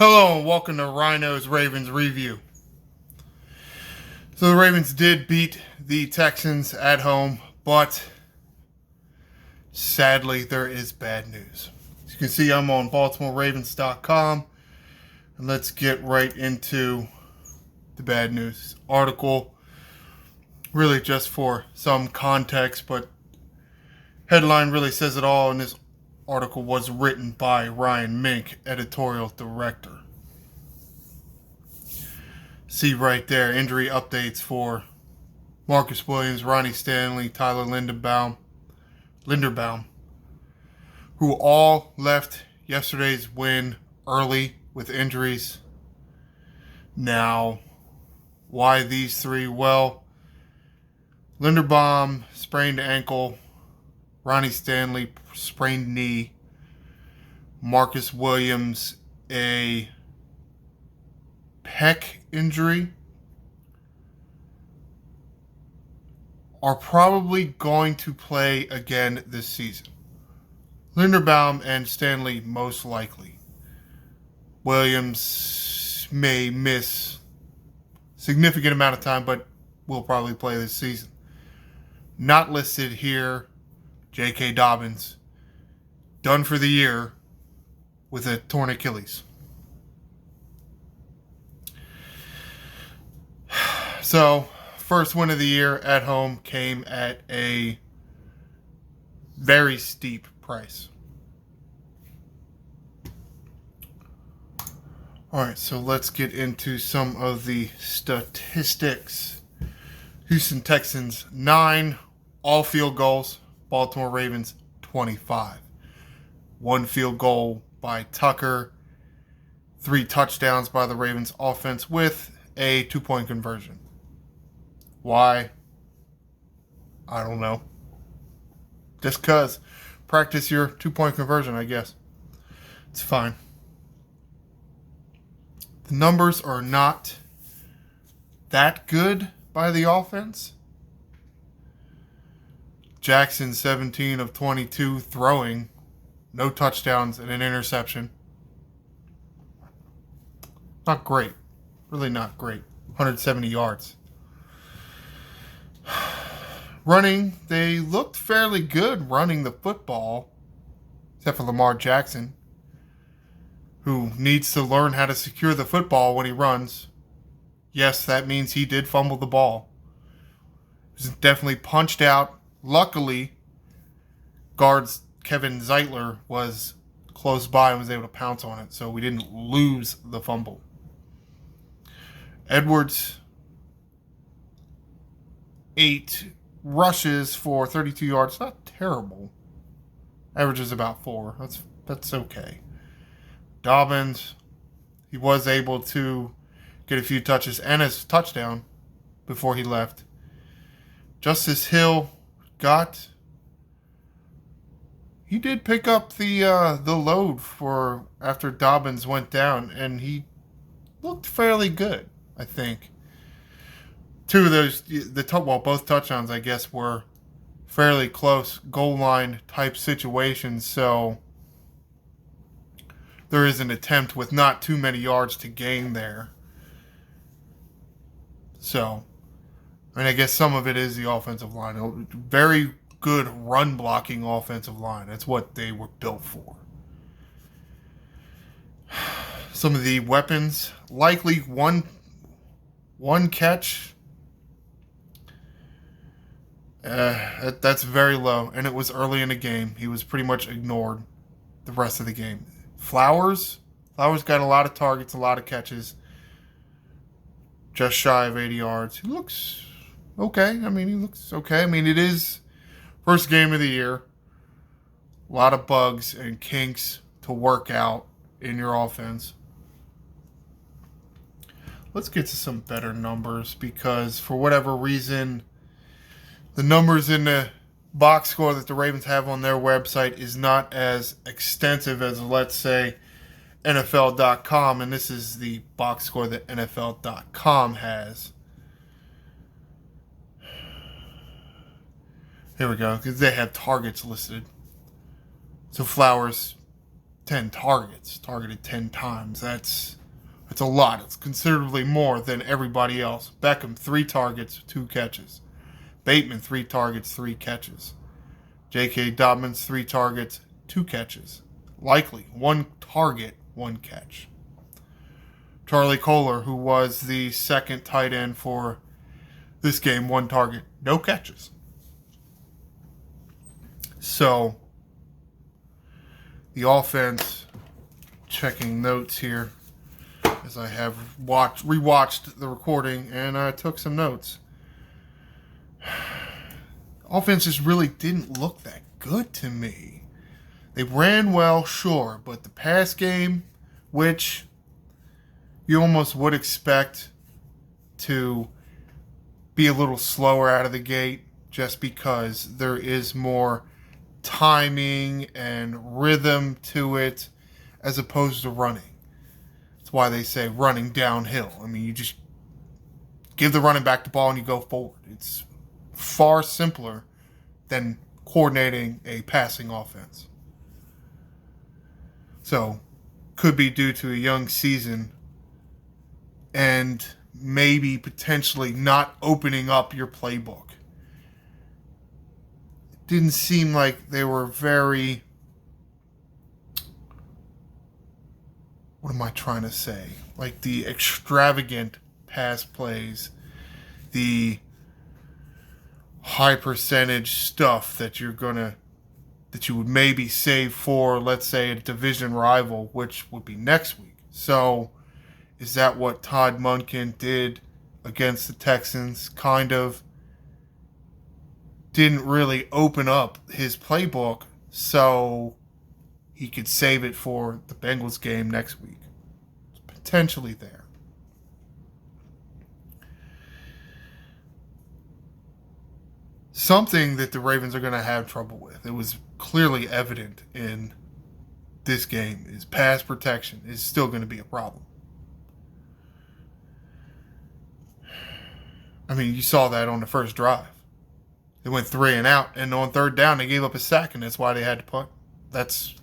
Hello and welcome to Ryno's Ravens review. So the Ravens did beat the Texans at home, but sadly there is bad news. As you can see, I'm on BaltimoreRavens.com, and let's get right into the bad news article. Really just for some context, but headline really says it all, and this article was written by Ryan Mink, editorial director. See right there, injury updates for Marcus Williams, Ronnie Stanley, Tyler Linderbaum, who all left yesterday's win early with injuries. Now, why these three? Well, Linderbaum sprained ankle, Ronnie Stanley sprained knee, Marcus Williams a pec injury, are probably going to play again this season. Linderbaum and Stanley most likely. Williams may miss significant amount of time, but will probably play this season. Not listed here, J.K. Dobbins, done for the year with a torn Achilles. So, first win of the year at home came at a very steep price. Alright, so let's get into some of the statistics. Houston Texans 9 all field goals, Baltimore Ravens 25. 1 field goal by Tucker, 3 touchdowns by the Ravens offense with a 2-point conversion. Why? I don't know. Just because. Practice your 2-point conversion, I guess. It's fine. The numbers are not that good by the offense. Jackson 17 of 22 throwing. No touchdowns and an interception. Not great. Really not great. 170 yards. Running, they looked fairly good running the football, except for Lamar Jackson, who needs to learn how to secure the football when he runs. Yes, that means he did fumble the ball. It was definitely punched out. Luckily, guards Kevin Zeitler was close by and was able to pounce on it, so we didn't lose the fumble. Edwards, 8 rushes for 32 yards. Not terrible. Averages about 4. That's okay. Dobbins, he was able to get a few touches and his touchdown before he left. Justice Hill he did pick up the load for after Dobbins went down, and he looked fairly good, I think. 2 of those, both touchdowns, I guess, were fairly close goal line type situations, so there is an attempt with not too many yards to gain there. So, I guess some of it is the offensive line. Very good run blocking offensive line. That's what they were built for. Some of the weapons, likely one catch. That's very low, and it was early in the game. He was pretty much ignored the rest of the game. Flowers got a lot of targets, a lot of catches, just shy of 80 yards. He looks okay. It is first game of the year. A lot of bugs and kinks to work out in your offense. Let's get to some better numbers, because for whatever reason, the numbers in the box score that the Ravens have on their website is not as extensive as, let's say, NFL.com, and this is the box score that NFL.com has. Here we go, because they have targets listed. So Flowers, 10 targets, targeted 10 times. That's a lot. It's considerably more than everybody else. Beckham, 3 targets, 2 catches. Bateman, 3 targets, 3 catches. J.K. Dobbins, 3 targets, 2 catches. Likely, 1 target, 1 catch. Charlie Kolar, who was the second tight end for this game, 1 target, no catches. So, the offense, checking notes here, as I have rewatched the recording and I took some notes. Offense just really didn't look that good to me. They ran well, sure, but the pass game, which you almost would expect to be a little slower out of the gate just because there is more timing and rhythm to it as opposed to running. That's why they say running downhill. I mean, you just give the running back the ball and you go forward. It's far simpler than coordinating a passing offense. So, could be due to a young season and maybe potentially not opening up your playbook. It didn't seem like they were very... What am I trying to say? Like the extravagant pass plays, the high percentage stuff that you would maybe save for, let's say, a division rival, which would be next week. So, is that what Todd Monken did against the Texans? Kind of didn't really open up his playbook so he could save it for the Bengals game next week. It's potentially there. Something that the Ravens are going to have trouble with. It was clearly evident in this game is pass protection is still going to be a problem. I mean, you saw that on the first drive. They went 3 and out, and on third down, they gave up a sack, and that's why they had to punt. That's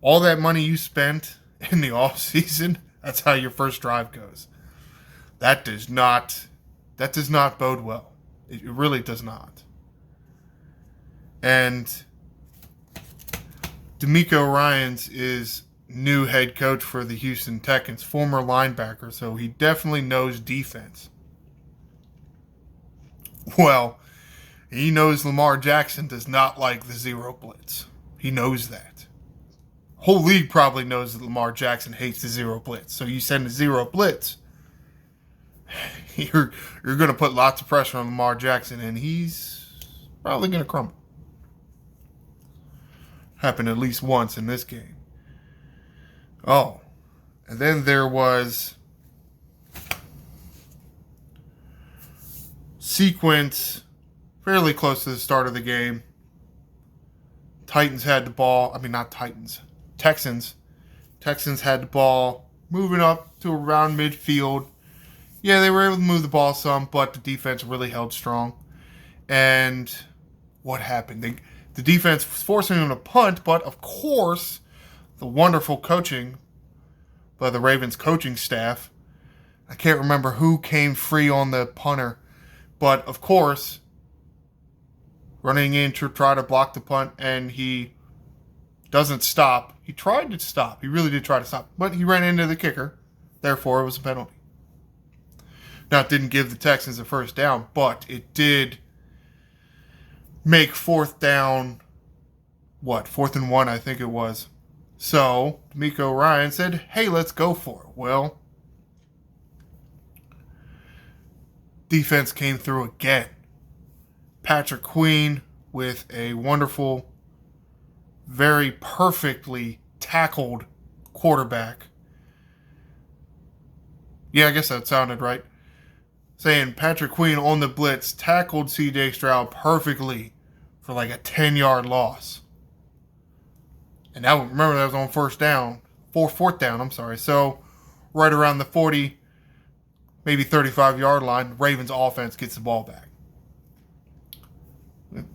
all that money you spent in the offseason. That's how your first drive goes. That does not bode well. It really does not. And DeMeco Ryans is new head coach for the Houston Texans, former linebacker, so he definitely knows defense. Well, he knows Lamar Jackson does not like the zero blitz. He knows that. Whole league probably knows that Lamar Jackson hates the zero blitz. So you send a zero blitz, you're going to put lots of pressure on Lamar Jackson, and he's probably going to crumble. Happened at least once in this game. Oh, and then there was sequence fairly close to the start of the game. Texans had the ball moving up to around midfield. Yeah, they were able to move the ball some, but the defense really held strong. And what happened? The defense was forcing them to punt, but of course, the wonderful coaching by the Ravens coaching staff, I can't remember who came free on the punter, but of course, running in to try to block the punt, and he doesn't stop. He tried to stop. He really did try to stop, but he ran into the kicker. Therefore, it was a penalty. Now, it didn't give the Texans a first down, but it did make fourth down, 4th and 1, I think it was. So, DeMeco Ryans said, hey, let's go for it. Well, defense came through again. Patrick Queen with a wonderful, very perfectly tackled quarterback. Yeah, I guess that sounded right. Saying Patrick Queen on the blitz tackled C.J. Stroud perfectly for like a 10-yard loss. And now remember that was on fourth down. So right around the 40, maybe 35-yard line, Ravens offense gets the ball back.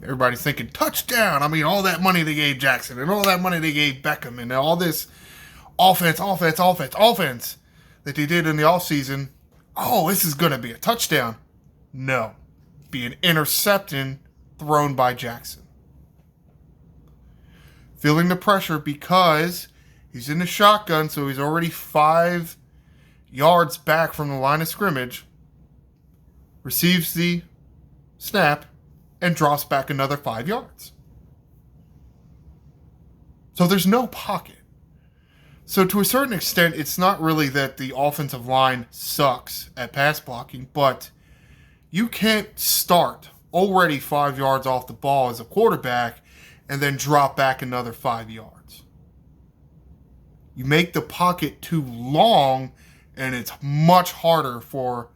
Everybody's thinking touchdown. I mean, all that money they gave Jackson and all that money they gave Beckham and all this offense that they did in the offseason. Oh, this is going to be a touchdown. No. Be an interception thrown by Jackson. Feeling the pressure because he's in the shotgun, so he's already 5 yards back from the line of scrimmage. Receives the snap and drops back another 5 yards. So there's no pocket. So to a certain extent, it's not really that the offensive line sucks at pass blocking, but you can't start already 5 yards off the ball as a quarterback and then drop back another 5 yards. You make the pocket too long, and it's much harder for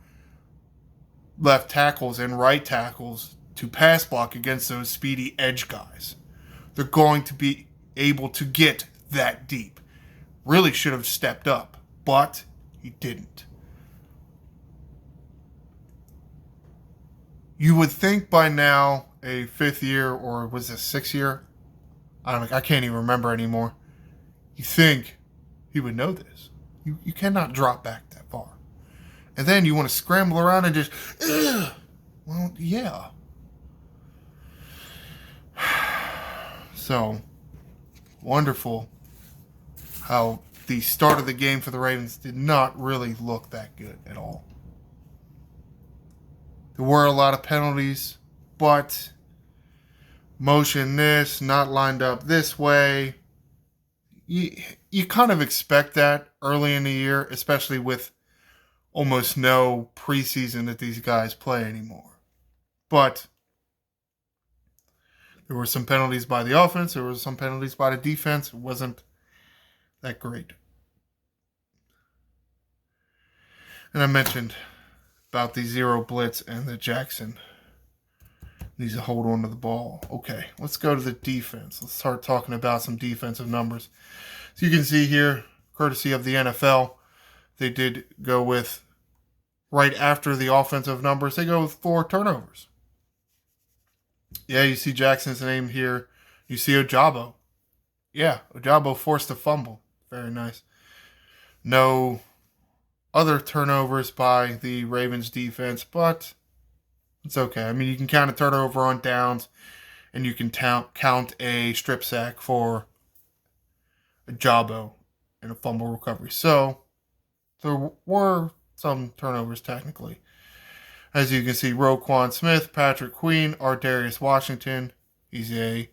left tackles and right tackles to pass block against those speedy edge guys. They're going to be able to get that deep. Really should have stepped up, but he didn't. You would think by now, a 5th year, or was it 6th year? I can't even remember anymore. You think he would know this. You cannot drop back that far. And then you want to scramble around and just, ugh. Well, yeah. So, wonderful how the start of the game for the Ravens did not really look that good at all. There were a lot of penalties, but motion this, not lined up this way. You kind of expect that early in the year, especially with almost no preseason that these guys play anymore. But there were some penalties by the offense. There were some penalties by the defense. It wasn't that great. And I mentioned about the zero blitz and the Jackson needs to hold on to the ball. Okay, let's go to the defense. Let's start talking about some defensive numbers. So you can see here, courtesy of the NFL, they did go with, right after the offensive numbers, they go with 4 turnovers. Yeah, you see Jackson's name here. You see Ojabo. Yeah, Ojabo forced a fumble. Very nice. No other turnovers by the Ravens defense, but it's okay. I mean, you can count a turnover on downs, and you can count a strip sack for Ojabo and a fumble recovery. So there were some turnovers technically. As you can see, Roquan Smith, Patrick Queen, Ardarius Washington. He's a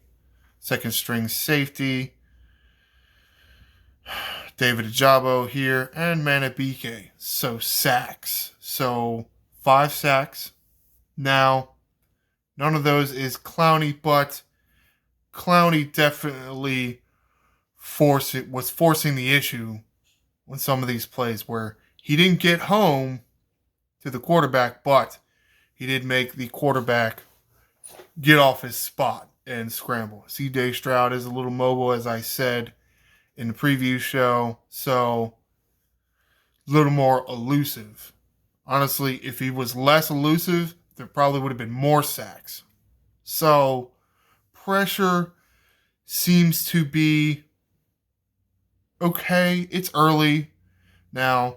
second-string safety. David Ojabo here, and Manabike. So sacks. So 5 sacks. Now, none of those is Clowney, but Clowney definitely was forcing the issue with some of these plays where he didn't get home to the quarterback, but he did make the quarterback get off his spot and scramble. C.J. Stroud is a little mobile, as I said in the preview show, so a little more elusive. Honestly, if he was less elusive, there probably would have been more sacks. So, pressure seems to be okay. It's early. Now,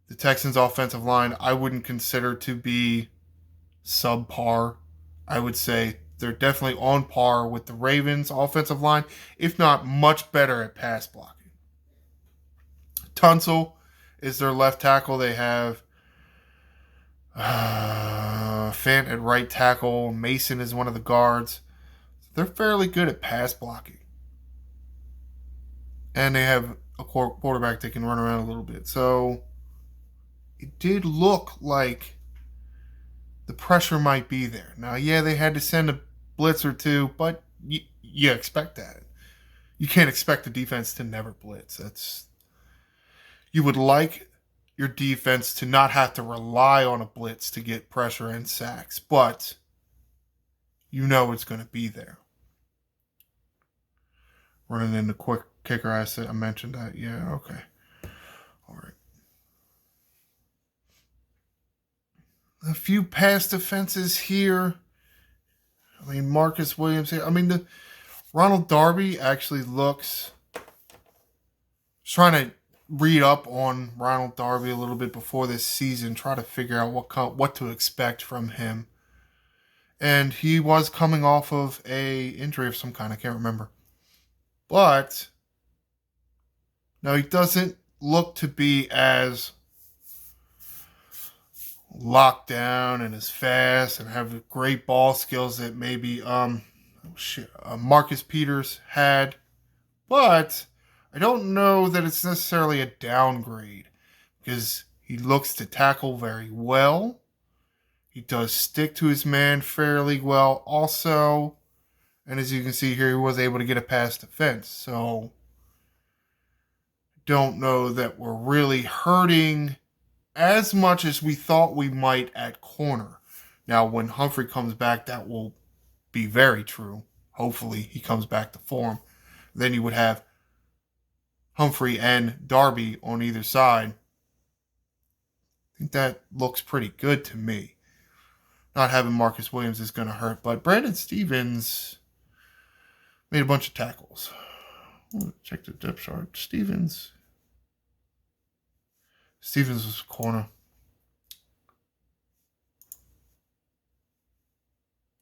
the Texans' offensive line, I wouldn't consider to be subpar. I would say they're definitely on par with the Ravens' offensive line, if not much better at pass blocking. Tunsil is their left tackle. They have Fant at right tackle. Mason is one of the guards. They're fairly good at pass blocking. And they have a quarterback that can run around a little bit. So it did look like the pressure might be there. Now, yeah, they had to send a blitz or two, but you expect that. You can't expect the defense to never blitz. You would like your defense to not have to rely on a blitz to get pressure and sacks, but you know it's going to be there. Running in the quick kicker, I mentioned that. Yeah, okay. All right. A few pass defenses here. I mean, Marcus Williams here. I mean, the Ronald Darby actually looks. Trying to read up on Ronald Darby a little bit before this season, try to figure out what to expect from him. And he was coming off of a injury of some kind. I can't remember. But no, he doesn't look to be as locked down and as fast and have great ball skills that maybe Marcus Peters had. But I don't know that it's necessarily a downgrade because he looks to tackle very well. He does stick to his man fairly well also. And as you can see here, he was able to get it past the fence. So don't know that we're really hurting as much as we thought we might at corner. Now, when Humphrey comes back, that will be very true. Hopefully, he comes back to form. Then you would have Humphrey and Darby on either side. I think that looks pretty good to me. Not having Marcus Williams is going to hurt, but Brandon Stevens made a bunch of tackles. Check the depth chart. Stevens was corner.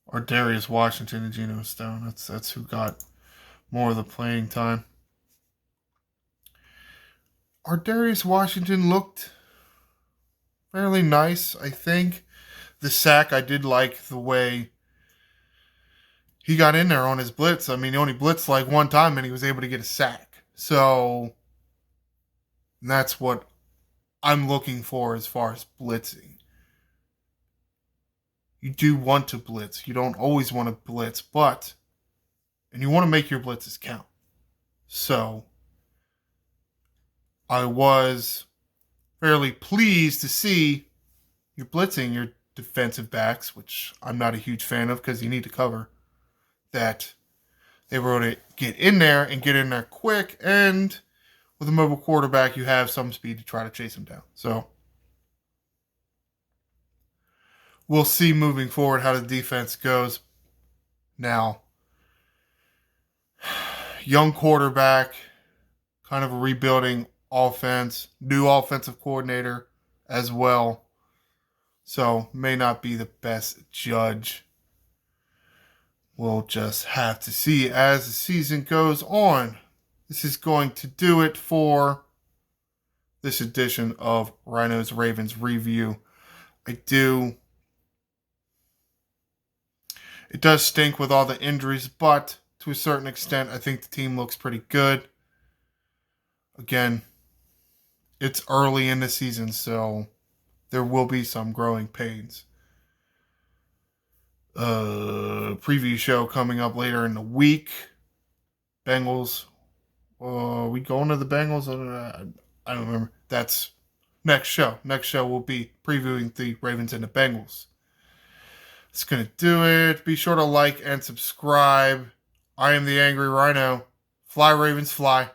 Or Darius Washington and Geno Stone. That's who got more of the playing time. Our Darius Washington looked fairly nice, I think. The sack, I did like the way he got in there on his blitz. I mean, he only blitzed like one time and he was able to get a sack. So that's what I'm looking for as far as blitzing. You do want to blitz. You don't always want to blitz, and you want to make your blitzes count. So I was fairly pleased to see you're blitzing your defensive backs, which I'm not a huge fan of because you need to cover, that they were able to get in there and get in there quick, and with a mobile quarterback, you have some speed to try to chase him down. So we'll see moving forward how the defense goes. Now, young quarterback, kind of a rebuilding offense, new offensive coordinator as well. So may not be the best judge. We'll just have to see as the season goes on. This is going to do it for this edition of Ryno's Ravens review. It does stink with all the injuries, but to a certain extent, I think the team looks pretty good. Again, it's early in the season, so there will be some growing pains. Preview show coming up later in the week. Bengals. Are we going to the Bengals? I don't remember. That's next show. Next show will be previewing the Ravens and the Bengals. It's going to do it. Be sure to like and subscribe. I am the Angry Ryno. Fly, Ravens, fly.